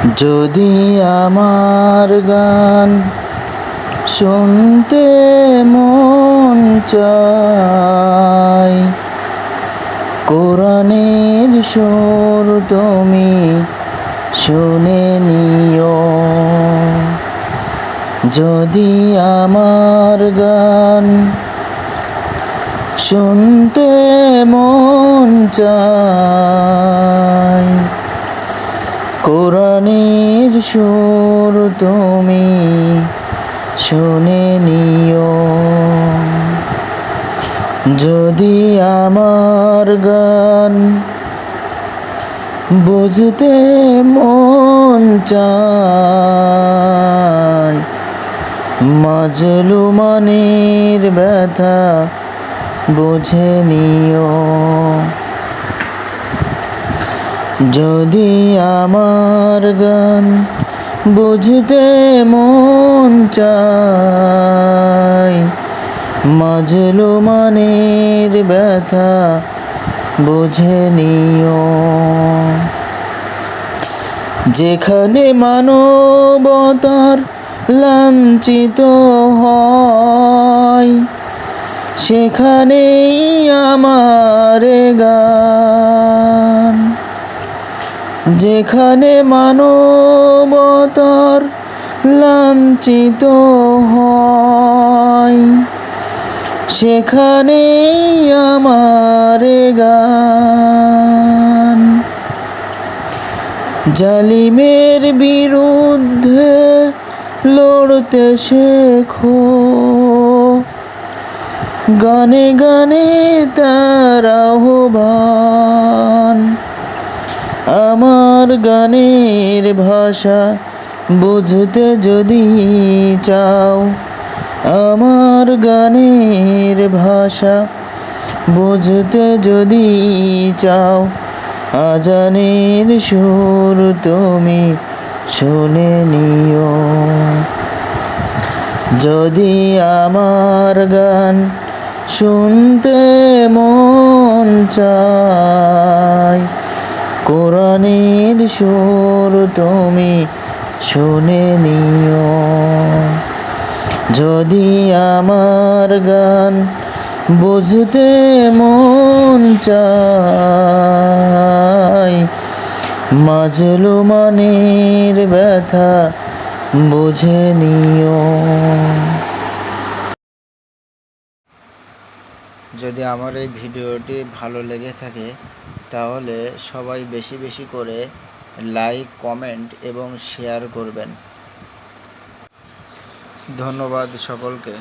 যদি আমার গান শুনতে মন চায়, কোরআনের সুর তুমি শুনে নিও। যদি আমার গান শুনতে মন চায়, কোরআনের সুর তুমি শুনে নিও। যদি আমার গান বুঝতে মন চায়, মাজলুমানের ব্যথা বুঝে নিও। যদি আমার গান বুঝতে মন চায়, মাজলুমানের ব্যথা বুঝে নিও। যেখানে মানবতার লাঞ্ছিত হয়, সেখানেই আমার গান। যেখানে মানবতার লাঞ্ছিত হয়, সেখানেই আমার গান। জালিমের বিরুদ্ধে লড়তে শেখো, গানে গানে তার আহ্বান। আমার গানের ভাষা বুঝতে যদি চাও, আমার গানের ভাষা বুঝতে যদি চাও, আজানের সুর তুমি শুনে নিও। যদি আমার গান শুনতে মন চায়, কোরআনের সুর তুমি শুনে নিও। যদি আমার গান বুঝতে মন চায়, মাজলুমানের ব্যথা বুঝে নিও। যদি আমার এই ভিডিওটি ভালো লেগে থাকে, তাহলে সবাই বেশি বেশি করে লাইক, কমেন্ট এবং শেয়ার করবেন। ধন্যবাদ সকলকে।